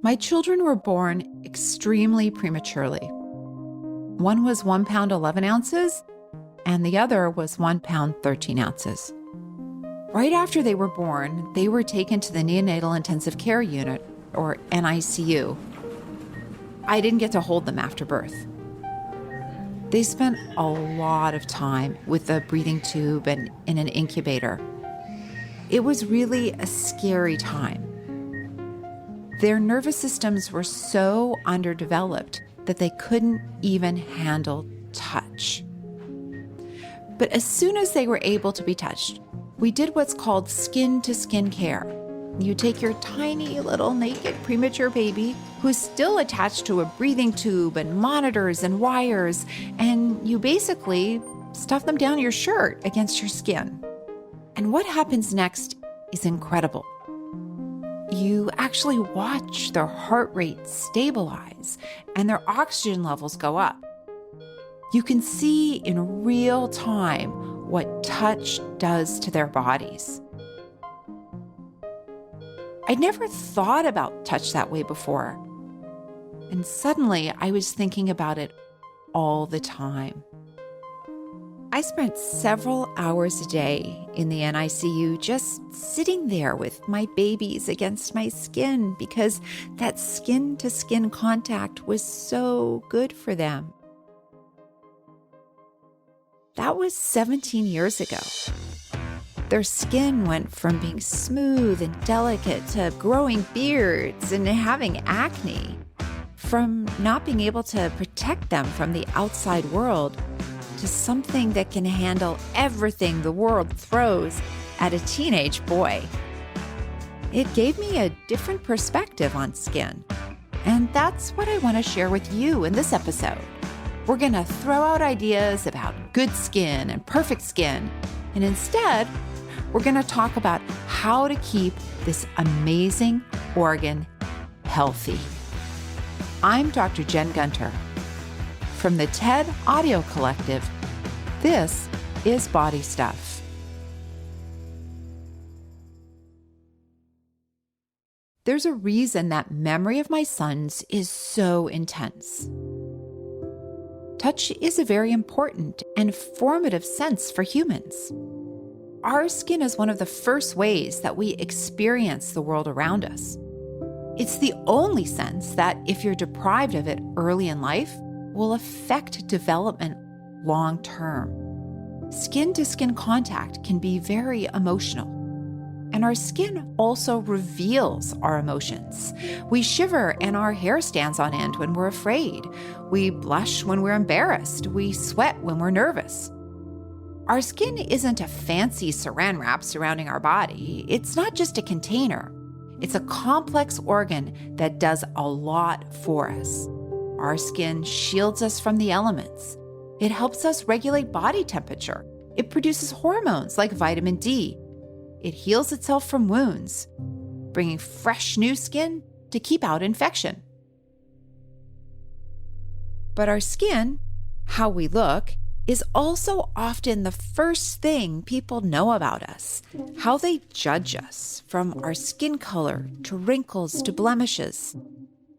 My children were born extremely prematurely. One was 1 pound 11 ounces, and the other was 1 pound 13 ounces. Right after they were born, they were taken to the neonatal intensive care unit, or NICU. I didn't get to hold them after birth. They spent a lot of time with a breathing tube and in an incubator. It was really a scary time. Their nervous systems were so underdeveloped that they couldn't even handle touch. But as soon as they were able to be touched, we did what's called skin-to-skin care. You take your tiny little naked premature baby who's still attached to a breathing tube and monitors and wires, and you basically stuff them down your shirt against your skin. And what happens next is incredible. You actually watch their heart rate stabilize and their oxygen levels go up. You can see in real time what touch does to their bodies. I'd never thought about touch that way before. And suddenly I was thinking about it all the time. I spent several hours a day in the NICU just sitting there with my babies against my skin because that skin-to-skin contact was so good for them. That was 17 years ago. Their skin went from being smooth and delicate to growing beards and having acne, from not being able to protect them from the outside world to something that can handle everything the world throws at a teenage boy. It gave me a different perspective on skin, and that's what I want to share with you in this episode. We're going to throw out ideas about good skin and perfect skin, and instead, we're going to talk about how to keep this amazing organ healthy. I'm Dr. Jen Gunter. From the TED Audio Collective, this is Body Stuff. There's a reason that memory of my sons is so intense. Touch is a very important and formative sense for humans. Our skin is one of the first ways that we experience the world around us. It's the only sense that, if you're deprived of it early in life, will affect development long term. Skin-to-skin contact can be very emotional. And our skin also reveals our emotions. We shiver and our hair stands on end when we're afraid. We blush when we're embarrassed. We sweat when we're nervous. Our skin isn't a fancy saran wrap surrounding our body. It's not just a container. It's a complex organ that does a lot for us. Our skin shields us from the elements. It helps us regulate body temperature. It produces hormones like vitamin D. It heals itself from wounds, bringing fresh new skin to keep out infection. But our skin, how we look, is also often the first thing people know about us, how they judge us, from our skin color to wrinkles to blemishes.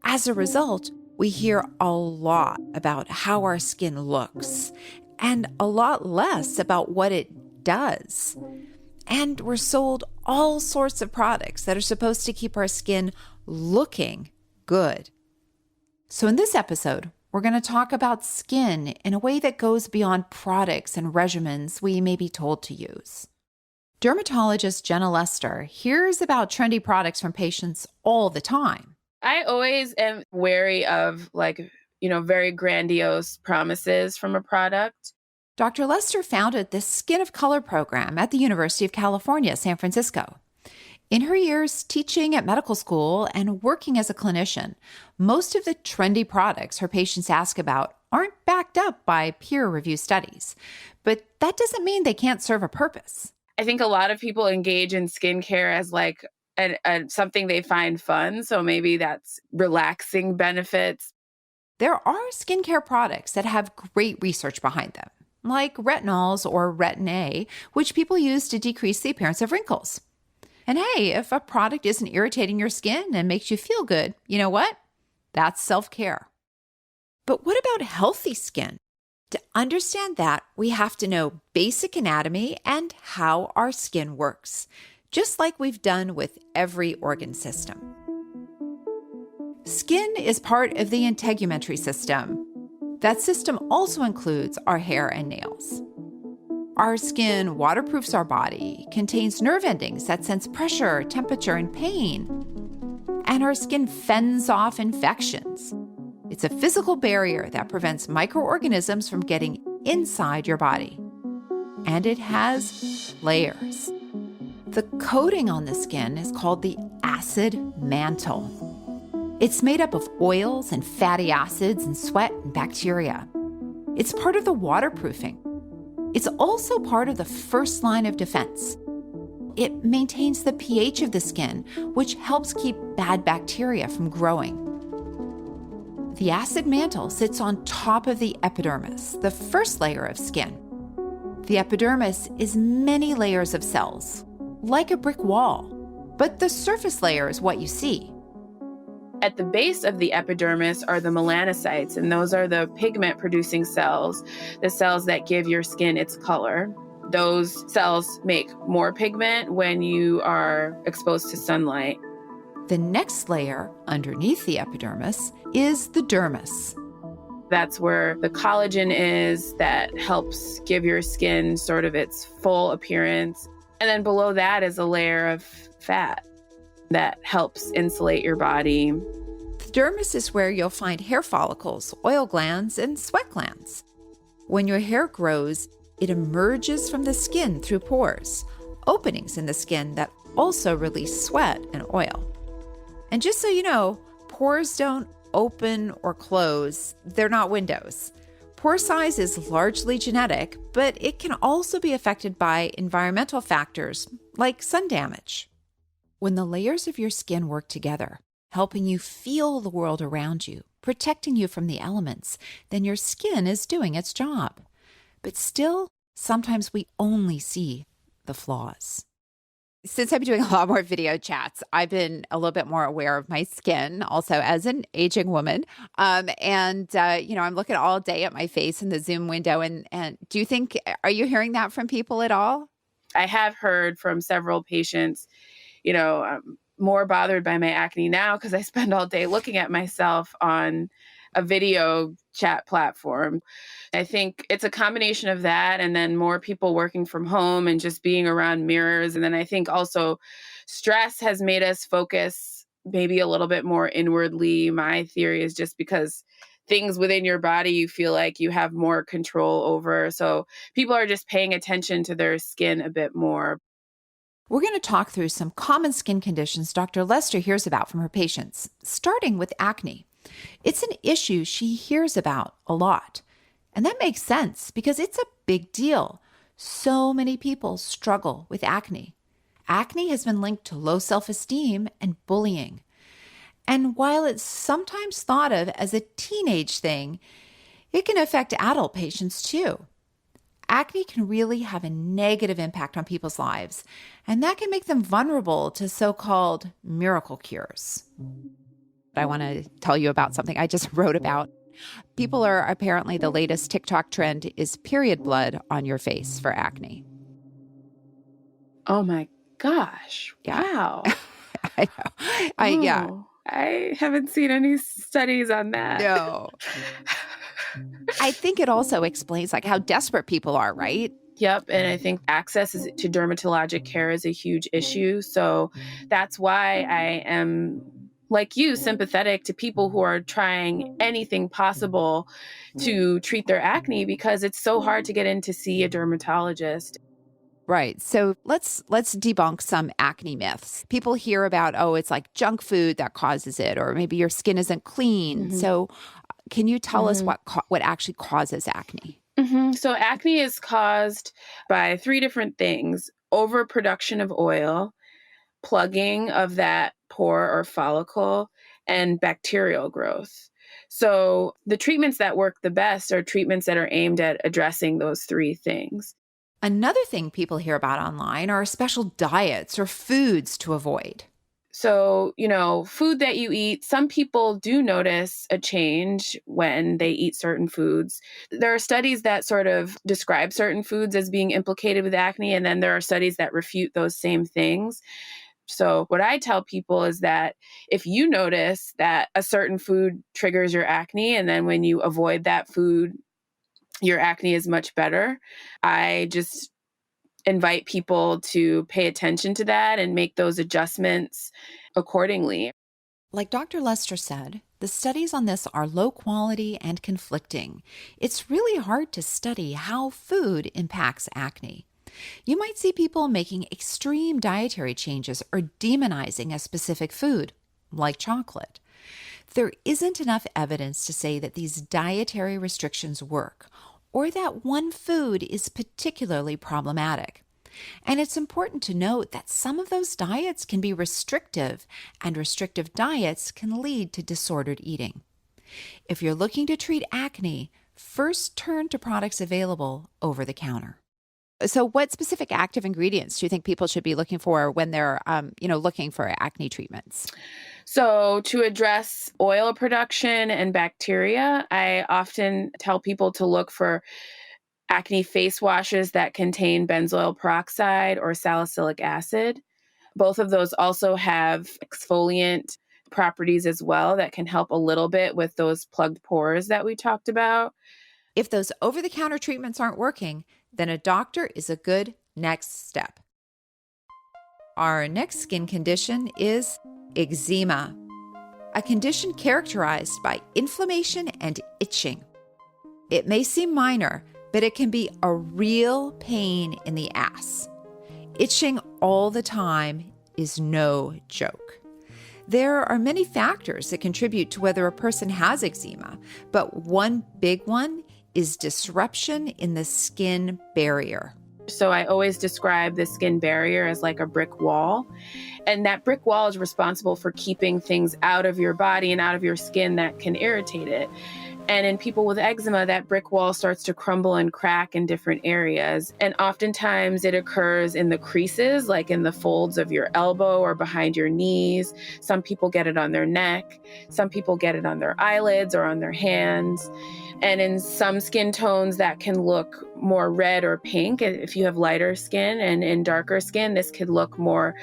As a result, we hear a lot about how our skin looks and a lot less about what it does. And we're sold all sorts of products that are supposed to keep our skin looking good. So in this episode, we're going to talk about skin in a way that goes beyond products and regimens we may be told to use. Dermatologist Jenna Lester hears about trendy products from patients all the time. I always am wary of very grandiose promises from a product. Dr. Lester founded the Skin of Color program at the University of California, San Francisco. In her years teaching at medical school and working as a clinician, most of the trendy products her patients ask about aren't backed up by peer-reviewed studies. But that doesn't mean they can't serve a purpose. I think a lot of people engage in skincare as something they find fun. So maybe that's relaxing benefits. There are skincare products that have great research behind them, like retinols or Retin-A, which people use to decrease the appearance of wrinkles. And hey, if a product isn't irritating your skin and makes you feel good, you know what? That's self-care. But what about healthy skin? To understand that, we have to know basic anatomy and how our skin works, just like we've done with every organ system. Skin is part of the integumentary system. That system also includes our hair and nails. Our skin waterproofs our body, contains nerve endings that sense pressure, temperature, and pain. And our skin fends off infections. It's a physical barrier that prevents microorganisms from getting inside your body. And it has layers. The coating on the skin is called the acid mantle. It's made up of oils and fatty acids and sweat and bacteria. It's part of the waterproofing. It's also part of the first line of defense. It maintains the pH of the skin, which helps keep bad bacteria from growing. The acid mantle sits on top of the epidermis, the first layer of skin. The epidermis is many layers of cells, like a brick wall, but the surface layer is what you see. At the base of the epidermis are the melanocytes, and those are the pigment-producing cells, the cells that give your skin its color. Those cells make more pigment when you are exposed to sunlight. The next layer, underneath the epidermis, is the dermis. That's where the collagen is that helps give your skin sort of its full appearance. And then below that is a layer of fat that helps insulate your body. The dermis is where you'll find hair follicles, oil glands, and sweat glands. When your hair grows, it emerges from the skin through pores, openings in the skin that also release sweat and oil. And just so you know, pores don't open or close. They're not windows. Pore size is largely genetic, but it can also be affected by environmental factors like sun damage. When the layers of your skin work together, helping you feel the world around you, protecting you from the elements, then your skin is doing its job. But still, sometimes we only see the flaws. Since I've been doing a lot more video chats, I've been a little bit more aware of my skin, also as an aging woman. I'm looking all day at my face in the Zoom window. And do you think, are you hearing that from people at all? I have heard from several patients, I'm more bothered by my acne now because I spend all day looking at myself on a video chat platform. I think it's a combination of that and then more people working from home and just being around mirrors. And then I think also stress has made us focus maybe a little bit more inwardly. My theory is just because things within your body you feel like you have more control over. So people are just paying attention to their skin a bit more. We're going to talk through some common skin conditions Dr. Lester hears about from her patients, starting with acne. It's an issue she hears about a lot. And that makes sense because it's a big deal. So many people struggle with acne. Acne has been linked to low self-esteem and bullying. And while it's sometimes thought of as a teenage thing, it can affect adult patients too. Acne can really have a negative impact on people's lives, and that can make them vulnerable to so-called miracle cures. I want to tell you about something I just wrote about. People are apparently the latest TikTok trend is period blood on your face for acne. Oh my gosh. Yeah. Wow. I know. Yeah. I haven't seen any studies on that. No. I think it also explains how desperate people are, right? Yep. And I think access to dermatologic care is a huge issue. So that's why I am, like you, sympathetic to people who are trying anything possible to treat their acne because it's so hard to get in to see a dermatologist. Right. So let's debunk some acne myths. People hear about, it's like junk food that causes it, or maybe your skin isn't clean. Mm-hmm. So can you tell us what actually causes acne? Mm-hmm. So acne is caused by 3 different things: overproduction of oil, plugging of that pore or follicle, and bacterial growth. So the treatments that work the best are treatments that are aimed at addressing those 3 things. Another thing people hear about online are special diets or foods to avoid. So, food that you eat, some people do notice a change when they eat certain foods. There are studies that sort of describe certain foods as being implicated with acne, and then there are studies that refute those same things. So, what I tell people is that if you notice that a certain food triggers your acne, and then when you avoid that food, your acne is much better, I just invite people to pay attention to that and make those adjustments accordingly. Like Dr. Lester said, the studies on this are low quality and conflicting. It's really hard to study how food impacts acne. You might see people making extreme dietary changes or demonizing a specific food, like chocolate. There isn't enough evidence to say that these dietary restrictions work or that one food is particularly problematic. And it's important to note that some of those diets can be restrictive, and restrictive diets can lead to disordered eating. If you're looking to treat acne, first turn to products available over the counter. So what specific active ingredients do you think people should be looking for when they're, looking for acne treatments? So, to address oil production and bacteria, I often tell people to look for acne face washes that contain benzoyl peroxide or salicylic acid. Both of those also have exfoliant properties as well that can help a little bit with those plugged pores that we talked about. If those over-the-counter treatments aren't working, then a doctor is a good next step. Our next skin condition is eczema, a condition characterized by inflammation and itching. It may seem minor, but it can be a real pain in the ass. Itching all the time is no joke. There are many factors that contribute to whether a person has eczema, but one big one is disruption in the skin barrier. So I always describe the skin barrier as like a brick wall. And that brick wall is responsible for keeping things out of your body and out of your skin that can irritate it. And in people with eczema, that brick wall starts to crumble and crack in different areas. And oftentimes it occurs in the creases, like in the folds of your elbow or behind your knees. Some people get it on their neck. Some people get it on their eyelids or on their hands. And in some skin tones, that can look more red or pink if you have lighter skin. And in darker skin, this could look more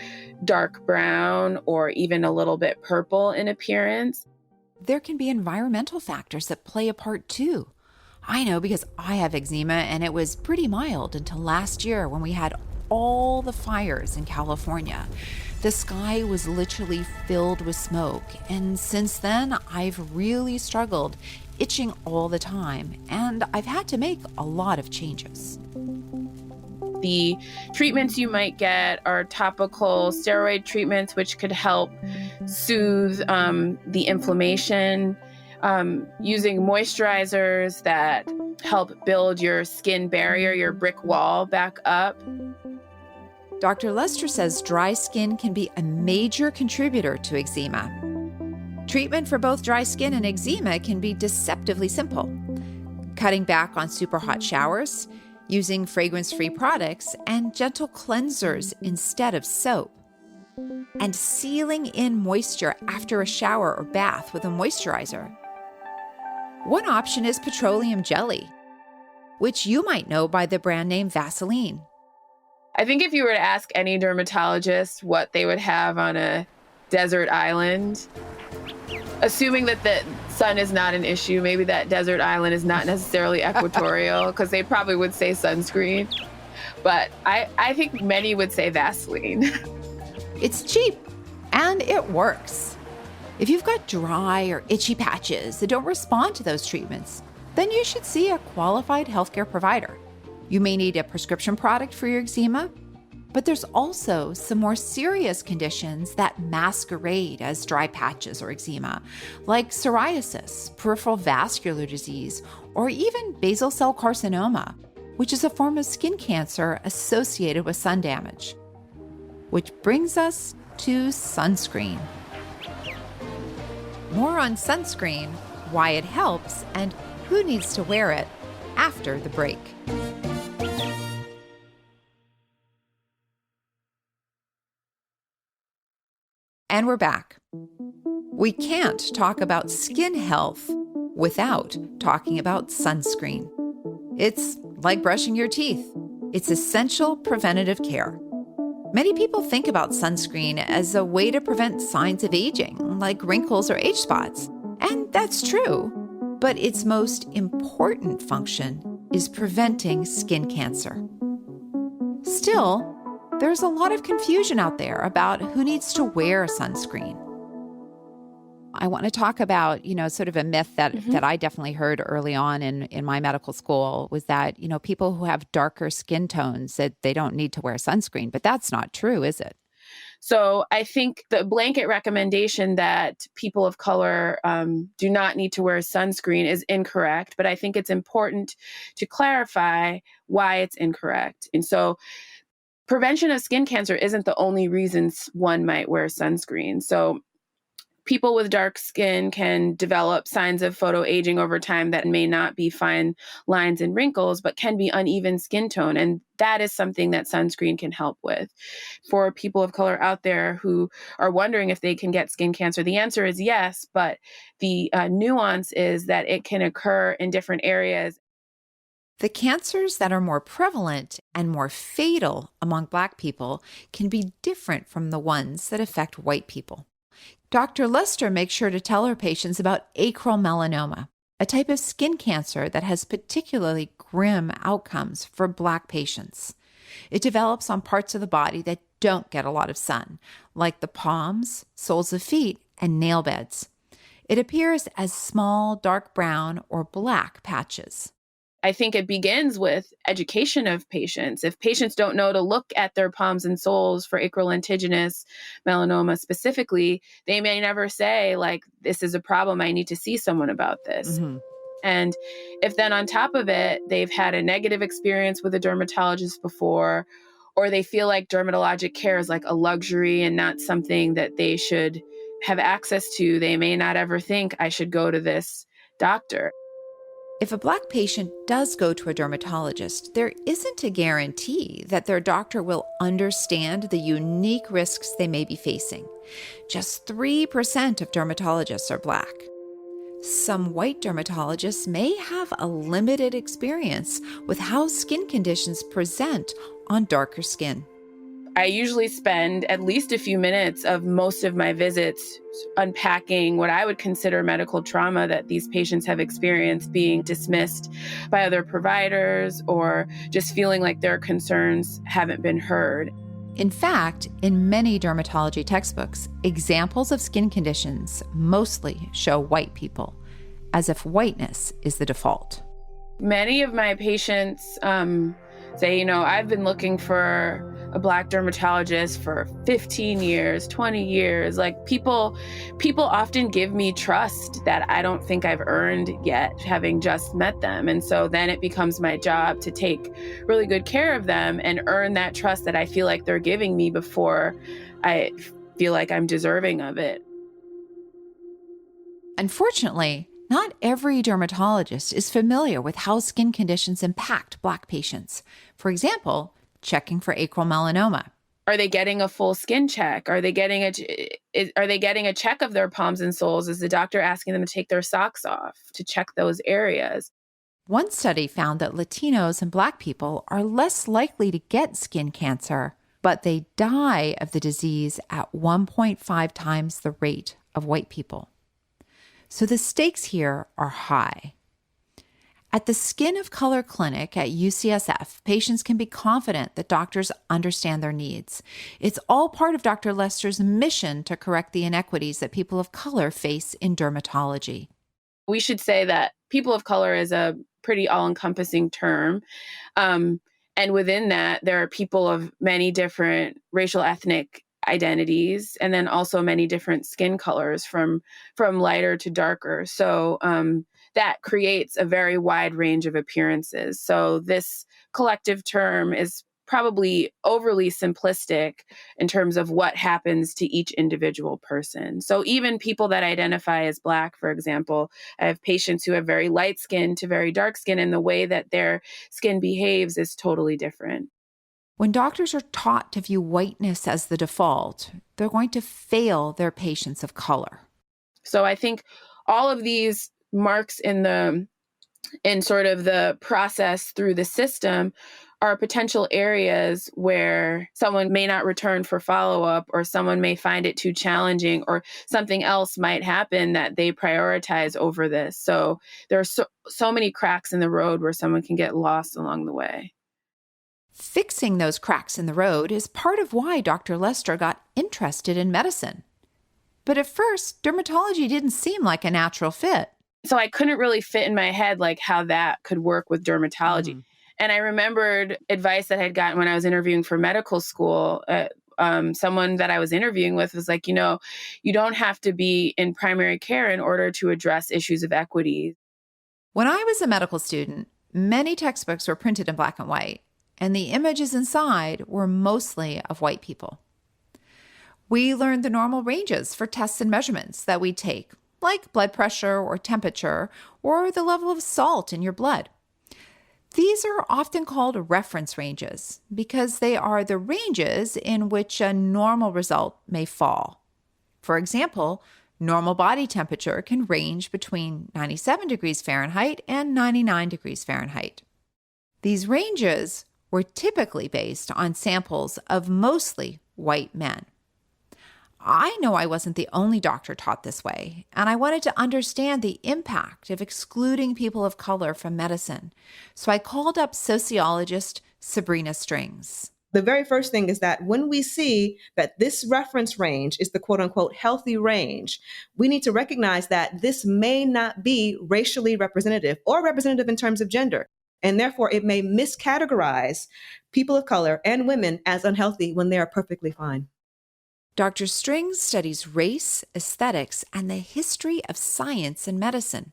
dark brown or even a little bit purple in appearance. There can be environmental factors that play a part too. I know because I have eczema and it was pretty mild until last year when we had all the fires in California. The sky was literally filled with smoke, and since then I've really struggled, itching all the time, and I've had to make a lot of changes. The treatments you might get are topical steroid treatments, which could help soothe the inflammation, using moisturizers that help build your skin barrier, your brick wall back up. Dr. Lester says dry skin can be a major contributor to eczema. Treatment for both dry skin and eczema can be deceptively simple. Cutting back on super hot showers, using fragrance-free products, and gentle cleansers instead of soap, and sealing in moisture after a shower or bath with a moisturizer. One option is petroleum jelly, which you might know by the brand name Vaseline. I think if you were to ask any dermatologist what they would have on a desert island, assuming that the sun is not an issue, maybe that desert island is not necessarily equatorial, because they probably would say sunscreen. But I think many would say Vaseline. It's cheap and it works. If you've got dry or itchy patches that don't respond to those treatments, then you should see a qualified healthcare provider. You may need a prescription product for your eczema, but there's also some more serious conditions that masquerade as dry patches or eczema, like psoriasis, peripheral vascular disease, or even basal cell carcinoma, which is a form of skin cancer associated with sun damage. Which brings us to sunscreen. More on sunscreen, why it helps, and who needs to wear it after the break. And we're back. We can't talk about skin health without talking about sunscreen. It's like brushing your teeth. It's essential preventative care. Many people think about sunscreen as a way to prevent signs of aging, like wrinkles or age spots. And that's true. But its most important function is preventing skin cancer. Still, there's a lot of confusion out there about who needs to wear sunscreen. I want to talk about, sort of a myth that I definitely heard early on in my medical school was that, people who have darker skin tones, that they don't need to wear sunscreen. But that's not true, is it? So I think the blanket recommendation that people of color do not need to wear sunscreen is incorrect, but I think it's important to clarify why it's incorrect. And so prevention of skin cancer isn't the only reasons one might wear sunscreen. So people with dark skin can develop signs of photoaging over time that may not be fine lines and wrinkles, but can be uneven skin tone. And that is something that sunscreen can help with. For people of color out there who are wondering if they can get skin cancer, the answer is yes, but the nuance is that it can occur in different areas. The cancers that are more prevalent and more fatal among Black people can be different from the ones that affect white people. Dr. Lester makes sure to tell her patients about acreal melanoma, a type of skin cancer that has particularly grim outcomes for Black patients. It develops on parts of the body that don't get a lot of sun, like the palms, soles of feet, and nail beds. It appears as small, dark brown or black patches. I think it begins with education of patients. If patients don't know to look at their palms and soles for acral lentiginous melanoma specifically, they may never say, like, this is a problem, I need to see someone about this. Mm-hmm. And if then on top of it, they've had a negative experience with a dermatologist before, or they feel like dermatologic care is like a luxury and not something that they should have access to, they may not ever think, I should go to this doctor. If a Black patient does go to a dermatologist, there isn't a guarantee that their doctor will understand the unique risks they may be facing. Just 3% of dermatologists are Black. Some white dermatologists may have a limited experience with how skin conditions present on darker skin. I usually spend at least a few minutes of most of my visits unpacking what I would consider medical trauma that these patients have experienced, being dismissed by other providers or just feeling like their concerns haven't been heard. In fact, in many dermatology textbooks, examples of skin conditions mostly show white people, as if whiteness is the default. Many of my patients say, I've been looking for a Black dermatologist for 15 years, 20 years. Like people often give me trust that I don't think I've earned yet, having just met them. And so then it becomes my job to take really good care of them and earn that trust that I feel like they're giving me before I feel like I'm deserving of it. Unfortunately, not every dermatologist is familiar with how skin conditions impact Black patients. For example, checking for acral melanoma. Are they getting a full skin check? Are they getting a check of their palms and soles? Is the doctor asking them to take their socks off to check those areas? One study found that Latinos and Black people are less likely to get skin cancer, but they die of the disease at 1.5 times the rate of white people. So the stakes here are high. At the Skin of Color Clinic at UCSF, patients can be confident that doctors understand their needs. It's all part of Dr. Lester's mission to correct the inequities that people of color face in dermatology. We should say that people of color is a pretty all-encompassing term. And within that, there are people of many different racial, ethnic identities, and then also many different skin colors from lighter to darker. So that creates a very wide range of appearances. So this collective term is probably overly simplistic in terms of what happens to each individual person. So even people that identify as Black, for example, I have patients who have very light skin to very dark skin, and the way that their skin behaves is totally different. When doctors are taught to view whiteness as the default, they're going to fail their patients of color. So I think all of these marks in sort of the process through the system are potential areas where someone may not return for follow-up, or someone may find it too challenging, or something else might happen that they prioritize over this. So there are so many cracks in the road where someone can get lost along the way. Fixing those cracks in the road is part of why Dr. Lester got interested in medicine. But at first, dermatology didn't seem like a natural fit. So I couldn't really fit in my head like how that could work with dermatology. Mm-hmm. And I remembered advice that I had gotten when I was interviewing for medical school. Someone that I was interviewing with was like, you don't have to be in primary care in order to address issues of equity. When I was a medical student, many textbooks were printed in black and white, and the images inside were mostly of white people. We learned the normal ranges for tests and measurements that we take, like blood pressure or temperature, or the level of salt in your blood. These are often called reference ranges because they are the ranges in which a normal result may fall. For example, normal body temperature can range between 97 degrees Fahrenheit and 99 degrees Fahrenheit. These ranges were typically based on samples of mostly white men. I know I wasn't the only doctor taught this way, and I wanted to understand the impact of excluding people of color from medicine. So I called up sociologist Sabrina Strings. The very first thing is that when we see that this reference range is the quote unquote healthy range, we need to recognize that this may not be racially representative or representative in terms of gender. And therefore, it may miscategorize people of color and women as unhealthy when they are perfectly fine. Dr. Strings studies race, aesthetics, and the history of science and medicine.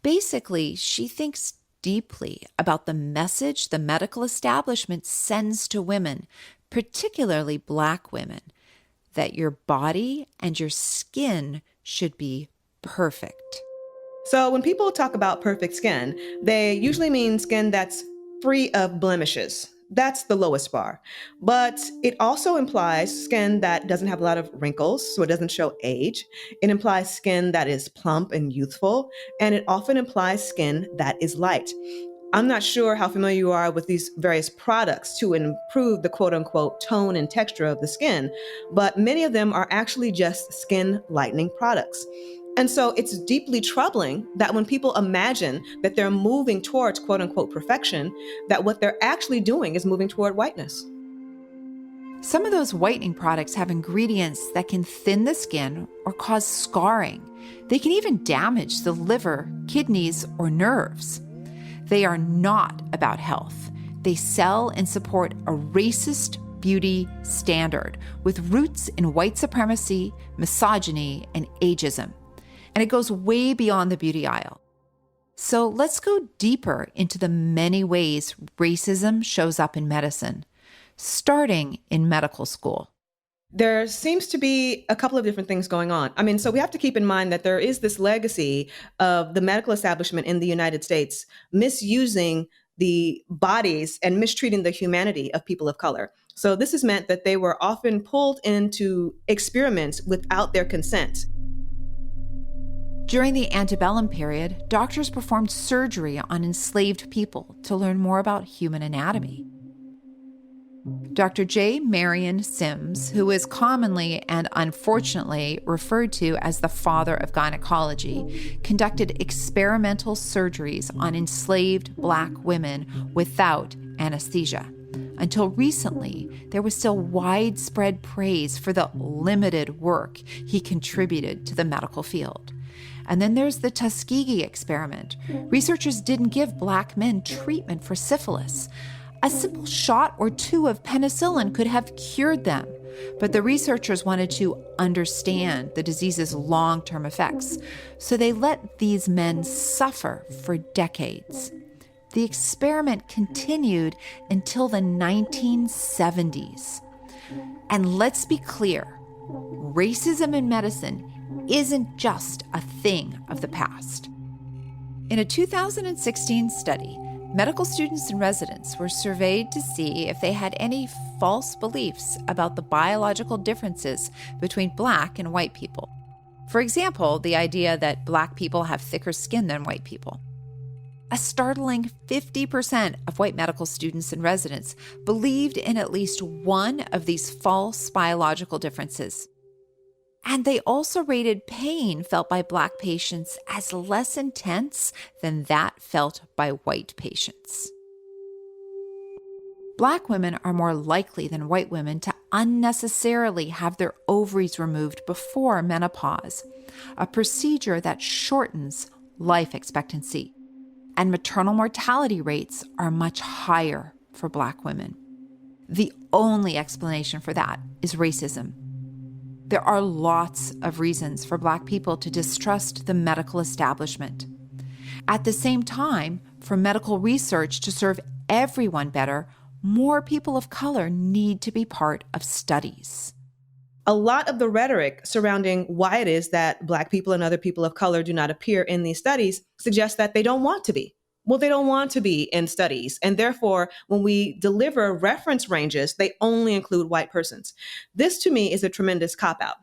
Basically, she thinks deeply about the message the medical establishment sends to women, particularly Black women, that your body and your skin should be perfect. So when people talk about perfect skin, they usually mean skin that's free of blemishes. That's the lowest bar. But it also implies skin that doesn't have a lot of wrinkles, so it doesn't show age. It implies skin that is plump and youthful, and it often implies skin that is light. I'm not sure how familiar you are with these various products to improve the quote unquote tone and texture of the skin, but many of them are actually just skin lightening products. And so it's deeply troubling that when people imagine that they're moving towards quote unquote perfection, that what they're actually doing is moving toward whiteness. Some of those whitening products have ingredients that can thin the skin or cause scarring. They can even damage the liver, kidneys, or nerves. They are not about health. They sell and support a racist beauty standard with roots in white supremacy, misogyny, and ageism. And it goes way beyond the beauty aisle. So let's go deeper into the many ways racism shows up in medicine, starting in medical school. There seems to be a couple of different things going on. So we have to keep in mind that there is this legacy of the medical establishment in the United States misusing the bodies and mistreating the humanity of people of color. So this has meant that they were often pulled into experiments without their consent. During the antebellum period, doctors performed surgery on enslaved people to learn more about human anatomy. Dr. J. Marion Sims, who is commonly and unfortunately referred to as the father of gynecology, conducted experimental surgeries on enslaved Black women without anesthesia. Until recently, there was still widespread praise for the limited work he contributed to the medical field. And then there's the Tuskegee experiment. Researchers didn't give Black men treatment for syphilis. A simple shot or two of penicillin could have cured them. But the researchers wanted to understand the disease's long-term effects, so they let these men suffer for decades. The experiment continued until the 1970s. And let's be clear, racism in medicine isn't just a thing of the past. In a 2016 study, medical students and residents were surveyed to see if they had any false beliefs about the biological differences between Black and white people. For example, the idea that Black people have thicker skin than white people. A startling 50% of white medical students and residents believed in at least one of these false biological differences. And they also rated pain felt by Black patients as less intense than that felt by white patients. Black women are more likely than white women to unnecessarily have their ovaries removed before menopause, a procedure that shortens life expectancy. And maternal mortality rates are much higher for Black women. The only explanation for that is racism. There are lots of reasons for Black people to distrust the medical establishment. At the same time, for medical research to serve everyone better, more people of color need to be part of studies. A lot of the rhetoric surrounding why it is that Black people and other people of color do not appear in these studies suggests that they don't want to be. Well, they don't want to be in studies. And therefore, when we deliver reference ranges, they only include white persons. This, to me, is a tremendous cop-out.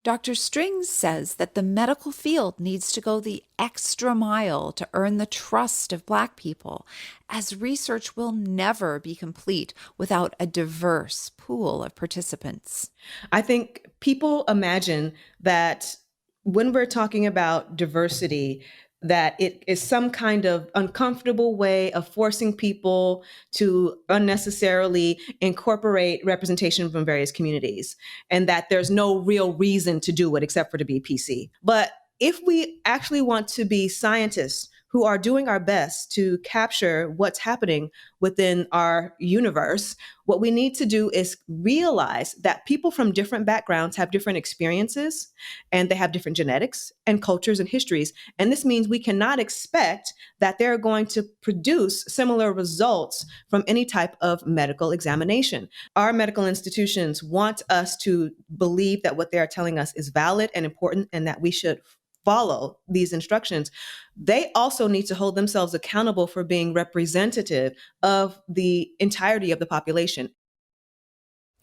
Dr. Strings says that the medical field needs to go the extra mile to earn the trust of Black people, as research will never be complete without a diverse pool of participants. I think people imagine that when we're talking about diversity, that it is some kind of uncomfortable way of forcing people to unnecessarily incorporate representation from various communities, and that there's no real reason to do it except for to be PC. But if we actually want to be scientists who are doing our best to capture what's happening within our universe, what we need to do is realize that people from different backgrounds have different experiences, and they have different genetics and cultures and histories. And this means we cannot expect that they're going to produce similar results from any type of medical examination. Our medical institutions want us to believe that what they are telling us is valid and important, and that we should follow these instructions. They also need to hold themselves accountable for being representative of the entirety of the population.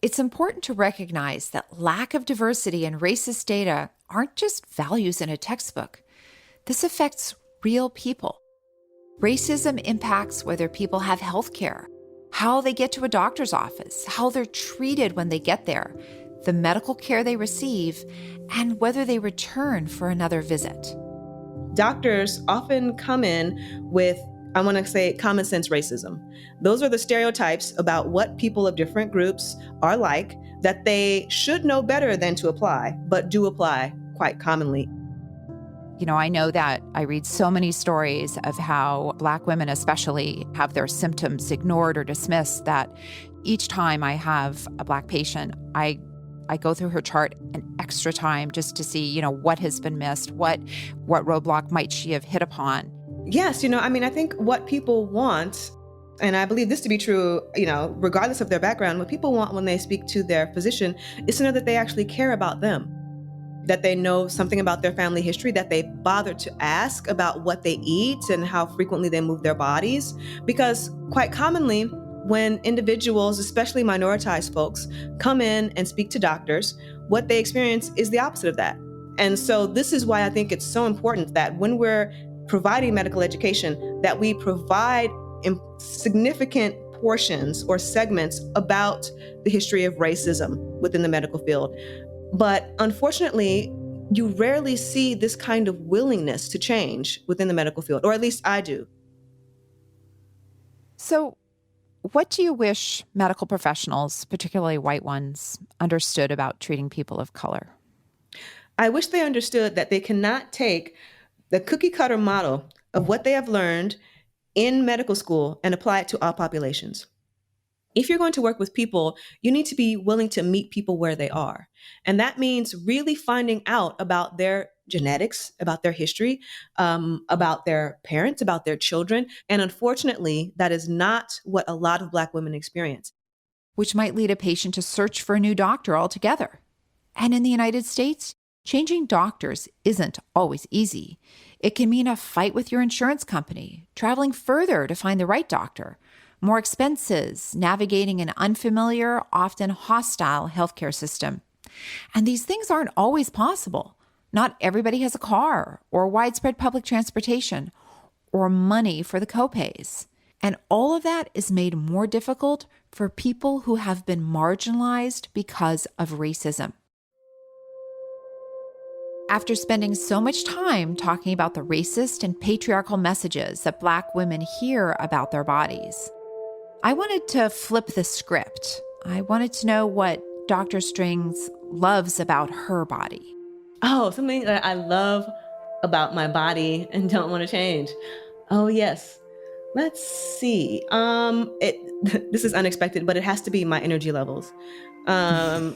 It's important to recognize that lack of diversity and racist data aren't just values in a textbook. This affects real people. Racism impacts whether people have health care, how they get to a doctor's office, how they're treated when they get there, the medical care they receive, and whether they return for another visit. Doctors often come in with, I want to say, common sense racism. Those are the stereotypes about what people of different groups are like that they should know better than to apply, but do apply quite commonly. You know, I know that I read so many stories of how Black women especially have their symptoms ignored or dismissed, that each time I have a Black patient, I go through her chart an extra time just to see, what has been missed, what roadblock might she have hit upon. Yes, I think what people want, and I believe this to be true, regardless of their background, what people want when they speak to their physician is to know that they actually care about them, that they know something about their family history, that they bother to ask about what they eat and how frequently they move their bodies. Because quite commonly, when individuals, especially minoritized folks, come in and speak to doctors, what they experience is the opposite of that. And so this is why I think it's so important that when we're providing medical education, that we provide significant portions or segments about the history of racism within the medical field. But unfortunately, you rarely see this kind of willingness to change within the medical field, or at least I do. So, what do you wish medical professionals, particularly white ones, understood about treating people of color? I wish they understood that they cannot take the cookie cutter model of what they have learned in medical school and apply it to all populations. If you're going to work with people, you need to be willing to meet people where they are. And that means really finding out about their genetics, about their history, about their parents, about their children. And unfortunately, that is not what a lot of Black women experience. Which might lead a patient to search for a new doctor altogether. And in the United States, Changing doctors isn't always easy. It can mean a fight with your insurance company, traveling further to find the right doctor, more expenses, navigating an unfamiliar, often hostile healthcare system. And these things aren't always possible. Not everybody has a car or widespread public transportation or money for the copays. And all of that is made more difficult for people who have been marginalized because of racism. After spending so much time talking about the racist and patriarchal messages that Black women hear about their bodies, I wanted to flip the script. I wanted to know what Dr. Strings loves about her body. Oh, something that I love about my body and don't want to change. Oh, yes. Let's see. This is unexpected, but it has to be my energy levels. But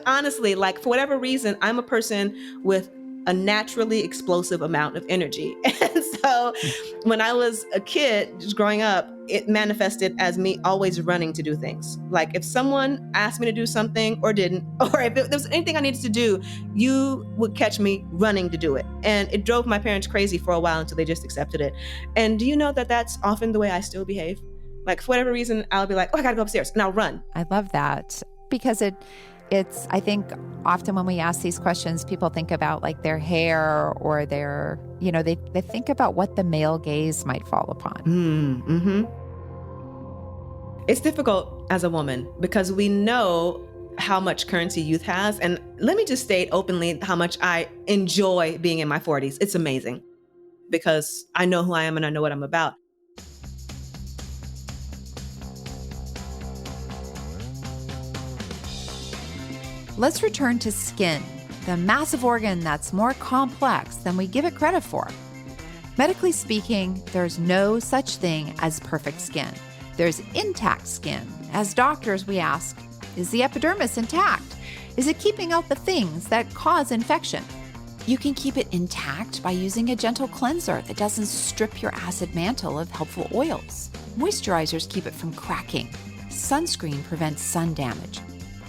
honestly, like for whatever reason, I'm a person with a naturally explosive amount of energy. And so when I was a kid, just growing up, it manifested as me always running to do things. Like if someone asked me to do something or didn't, or if there was anything I needed to do, you would catch me running to do it. And it drove my parents crazy for a while until they just accepted it. And do you know that that's often the way I still behave? Like for whatever reason, I'll be like, oh, I gotta go upstairs, and I'll run. I love that because it's, I think often when we ask these questions, people think about like their hair or their, they think about what the male gaze might fall upon. Mm-hmm. It's difficult as a woman because we know how much currency youth has. And let me just state openly how much I enjoy being in my 40s. It's amazing because I know who I am and I know what I'm about. Let's return to skin, the massive organ that's more complex than we give it credit for. Medically speaking, there's no such thing as perfect skin. There's intact skin. As doctors, we ask, is the epidermis intact? Is it keeping out the things that cause infection? You can keep it intact by using a gentle cleanser that doesn't strip your acid mantle of helpful oils. Moisturizers keep it from cracking. Sunscreen prevents sun damage.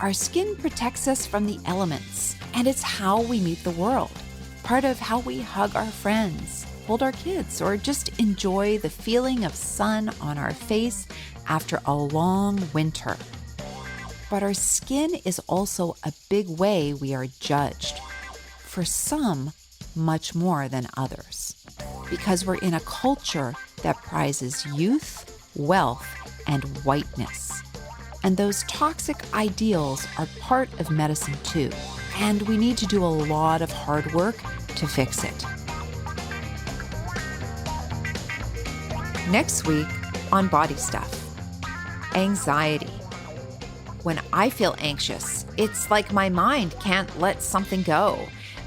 Our skin protects us from the elements, and it's how we meet the world. Part of how we hug our friends, hold our kids, or just enjoy the feeling of sun on our face after a long winter. But our skin is also a big way we are judged. For some, much more than others. Because we're in a culture that prizes youth, wealth, and whiteness. And those toxic ideals are part of medicine too. And we need to do a lot of hard work to fix it. Next week on Body Stuff, anxiety. When I feel anxious, it's like my mind can't let something go.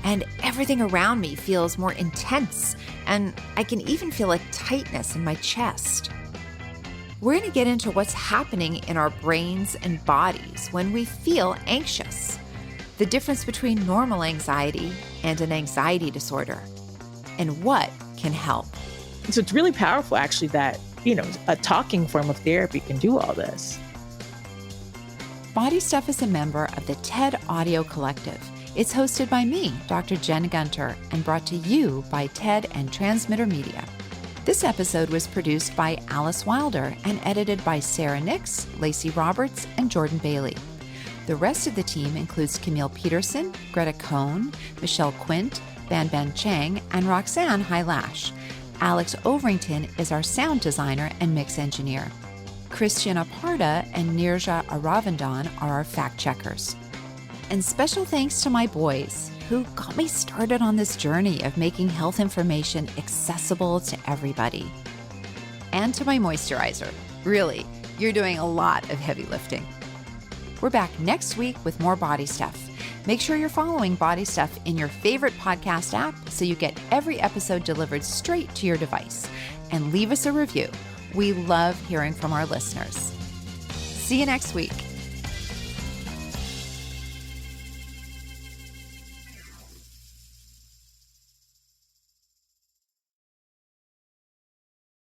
And everything around me feels more intense. And I can even feel a tightness in my chest. We're going to get into what's happening in our brains and bodies when we feel anxious, the difference between normal anxiety and an anxiety disorder, and what can help. So it's really powerful, actually, that, a talking form of therapy can do all this. Body Stuff is a member of the TED Audio Collective. It's hosted by me, Dr. Jen Gunter, and brought to you by TED and Transmitter Media. This episode was produced by Alice Wilder and edited by Sarah Nix, Lacey Roberts, and Jordan Bailey. The rest of the team includes Camille Peterson, Greta Cohn, Michelle Quint, Ban Chang, and Roxanne Hylash. Alex Overington is our sound designer and mix engineer. Christian Aparda and Nirja Aravandan are our fact checkers. And special thanks to my boys, who got me started on this journey of making health information accessible to everybody. And to my moisturizer. Really, you're doing a lot of heavy lifting. We're back next week with more Body Stuff. Make sure you're following Body Stuff in your favorite podcast app so you get every episode delivered straight to your device. And leave us a review. We love hearing from our listeners. See you next week.